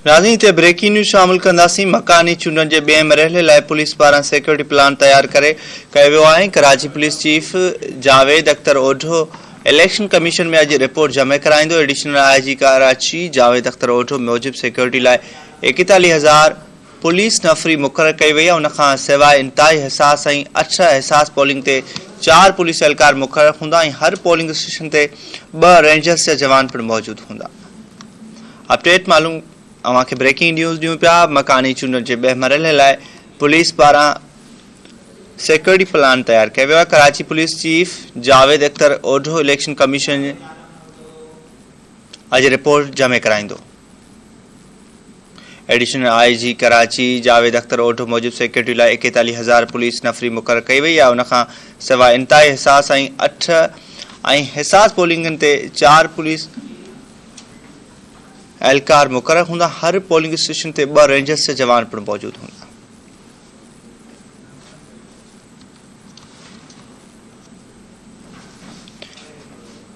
नाज़रीन ते breaking news शामिल कंदासीं। मकानी चूंडनि जे ॿिएं मरहले लाइ पुलिस पारां सिक्योरिटी प्लान तैयार कयो वियो आहे। कराची पुलिस चीफ जावेद अख्तर ओढो इलेक्शन कमीशन में अॼु रिपोर्ट जमा कराईंदो। एडिशनल IG कराची जावेद अख्तर ओढो मूजिब सिक्योरिटी लाइ 41,000 पुलिस नफ़री मुक़ररु कई वई आहे। उनखां सवाइ इंतिहाई हिसास ऐं 8 हिसास पोलिंग ते 4 पुलिस एहलकार मुक़ररु हूंदा ऐं हर पोलिंग स्टेशन ते 2 रेंजर्स जा जवान पिणु मौजूदु हूंदा। अपडेट मालूम अवांखे ब्रेकिंग न्यूज़ ॾियूं पिया। मकानी चूंडनि जे ॿिएं मरहले लाइ पुलिस पारां सिक्योरिटी प्लान तैयार कयो वियो आहे। कराची पुलिस चीफ जावेद अख्तर ओढो इलेक्शन कमीशन अॼु रिपोर्ट जमा कराईंदो। एडिशनल IG कराची जावेद अख्तर ओढो मूजिब सिक्योरिटी लाइ 41,000 पुलिस नफ़री मुक़ररु कई वई आहे। उनखां सवाइ इंतिहाई हिसास ऐं 8 हिसास पोलिंगनि ते 4 पुलिस एहलकार मुक़ररु हूंदा। हर पोलिंग स्टेशन ते 2 रेंजर्स जा जवान पिणु मौजूदु हूंदा।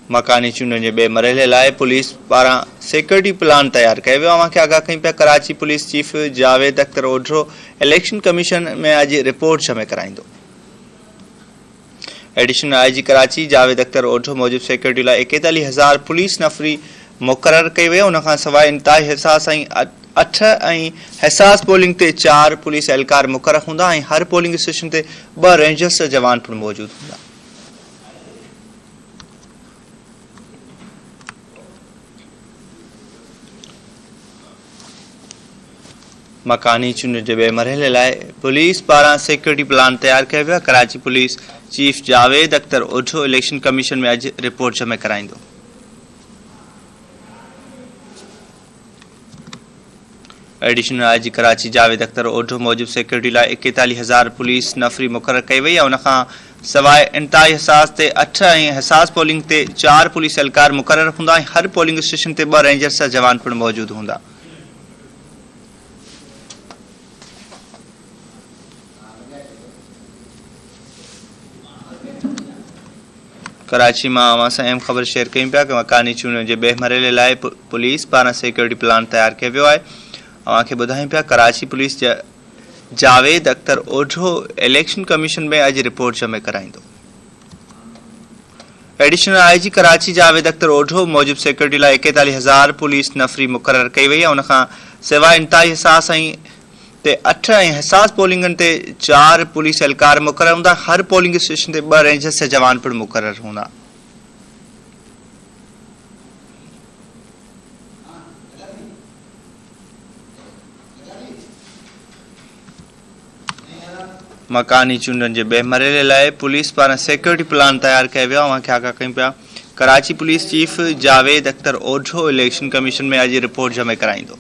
मकानी चूंडनि जे ॿिएं मरहले लाइ पुलिस पारां सिक्योरिटी प्लान तैयार कयो वियो आहे। अवांखे आगाह कयूं पिया। कराची पुलिस चीफ जावेद अख्तर ओढो इलेक्शन कमीशन में अॼु रिपोर्ट जमा कराईंदो। एडिशनल IG कराची जावेद अख्तर ओढो मूजिब सिक्योरिटी लाइ 41,000 पुलिस नफ़री मुक़ररु कई वई आहे। उनखां सवाइ इंतिहाई हिसास ऐं 8 हिसास पोलिंग ते 4 पुलिस एहलकार मुक़ररु हूंदा ऐं हर पोलिंग स्टेशन ते 2 रेंजर्स जा जवान पिणु मौजूदु हूंदा। मकानी चूंडनि जे ॿिएं मरहले लाइ पुलिस पारां सिक्योरिटी प्लान तैयार कयो वियो आहे। कराची पुलिस चीफ जावेद अख्तर ओढो इलेक्शन कमीशन में अॼु रिपोर्ट जमा कराईंदो। एडिशनल IG कराची जावेद अख्तर ओढो मूजिब सिक्योरिटी लाइ 41,000 पुलिस नफ़री मुक़ररु कई वई आहे। उनखां सवाइ इंतिहाई हिसास ते 8 हिसास पोलिंग ते 4 पुलिस एहलकार मुक़ररु हूंदा ऐं हर पोलिंग स्टेशन ते 2 रेंजर्स जा जवान पिणु मौजूदु हूंदा। कराची मां अवां सां अहम ख़बर शेयर कयूं पिया कि मकानी चूंडनि जे ॿिएं मरहले लाइ पुलिस पारां सिक्योरिटी प्लान तैयार कयो वियो आहे। अवांखे ॿुधायूं पिया कराची पुलिस जावेद अख्तर ओढो इलेक्शन कमीशन में अॼु रिपोर्ट जमा कराईंदो। एडिशनल IG कराची जावेद अख्तर ओढो मूजिब सिक्योरिटी लाइ 41,000 पुलिस नफ़री मुक़ररु कई वई आहे। उनखां सवाइ इंतिहाई हिसास ऐं 8 हिसास पोलिंगनि ते 4 पुलिस एहलकार मुक़ररु हूंदा। हर पोलिंग स्टेशन ते 2 रेंजर्स जा जवान पिणु मुक़ररु हूंदा। मकानी चूंडनि जे ॿिएं मरहले लाइ पुलिस पारां सिक्योरिटी प्लान तैयार कयो वियो आहे। अवांखे आगाह कयूं पिया। कराची पुलिस चीफ जावेद अख्तर ओढो इलेक्शन कमीशन में अॼु रिपोर्ट जमा कराईंदो।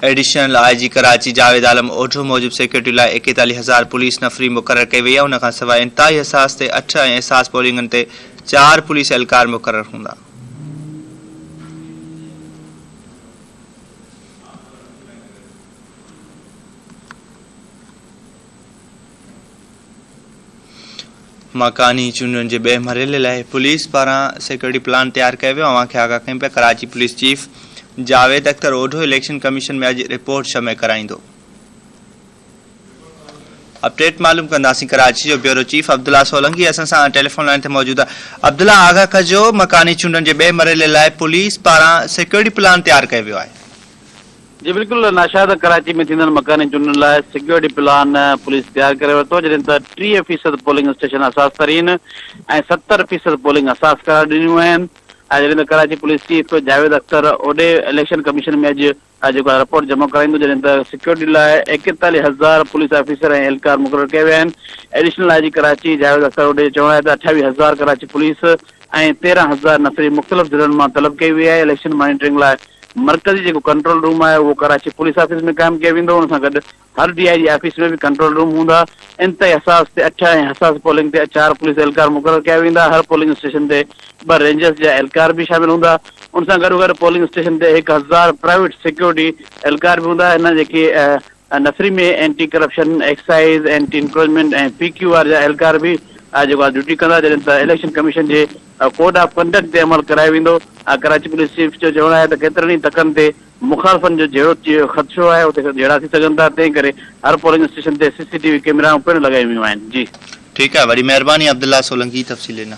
एडिशनल IG कराची जावेद आलम ओढो मूजिब सिक्योरिटी लाइ 41,000 पुलिस नफ़री मुक़ररु कई वई आहे। उनखां सवाइ इंतिहाई हिसास ते 8 हिसास पोलिंगनि ते 4 पुलिस एहलकार मुक़ररु हूंदा। मकानी चूंडनि जे ॿिएं मरहले लाइ पुलिस पारां सिक्योरिटी प्लान तैयार कयो वियो आहे। अवांखे आगाह कयूं पिया। कराची पुलिस चीफ जावेद अख्तर ओढो इलेक्शन कमीशन में अॼु रिपोर्ट जमा कराईंदो। अपडेट मालूम कंदासीं। कराची जो ब्यूरो चीफ अब्दुल्ला सोलंकी असां सां टेलीफोन लाइन ते मौजूद आहे। अब्दुल्ला, आगाह कजो मकानी चूंडनि जे ॿिएं मरहले लाइ पुलिस पारां सिक्योरिटी प्लान तैयार कयो वियो आहे। जी बिल्कुल नाशाद कराची में थींदड़ मकानी चूंडनि लाइ सिक्योरिटी प्लान पुलिस तैयार करे वरितो, जॾहिं त 30% पोलिंग स्टेशन असास तरीन ऐं 70% पोलिंग असास करार ॾिनियूं आहिनि। ऐं जॾहिं त कराची पुलिस चीफ जावेद अख्तर ओॾे इलेक्शन कमीशन में अॼु जेको आहे रिपोर्ट जमा कराईंदो, जॾहिं त सिक्योरिटी लाइ 41,000 पुलिस ऑफिसर ऐं एहलकार मुक़ररु कया विया आहिनि। एडिशनल IG कराची जावेद अख्तर ओॾे चवणो आहे त 28,000 कराची पुलिस ऐं 13,000 नफ़री मुख़्तलिफ़ ज़िलनि मां तलब कई वई आहे। इलेक्शन मॉनिटरिंग लाइ मरकज़ी जेको कंट्रोल रूम आहे उहो कराची पुलिस ऑफिस में क़ाइमु कयो वेंदो। उन सां गॾु हर DIG ऑफिस में बि कंट्रोल रूम हूंदा। इंतिहाई हिसास ते 8 हिसास पोलिंग ते 4 पुलिस एहलकार मुक़ररु कया वेंदा। हर पोलिंग स्टेशन ते 2 रेंजर्स जा एहलकार बि शामिल हूंदा। उन सां गॾो गॾु पोलिंग स्टेशन ते 1,000 प्राइवेट सिक्योरिटी एहलकार बि हूंदा। हिन जेके नफ़री में anti corruption, excise, anti encroachment ऐं PQR जा एहलकार बि जेको आहे ड्यूटी कंदा, जॾहिं त election commission J code of conduct ते अमल करायो वेंदो। कराची पुलिस चीफ जो चवणु आहे त केतिरनि ई तकनि ते मुखालफ़नि जो जहिड़ो ख़दशो आहे उते जहिड़ा थी सघनि था, तंहिं करे हर पोलिंग स्टेशन ते CCTV कैमराऊं पिणु लॻायूं वियूं आहिनि। जी ठीकु आहे, वॾी महिरबानी अब्दुल्ला सोलंकी तफ़सील ॾिना।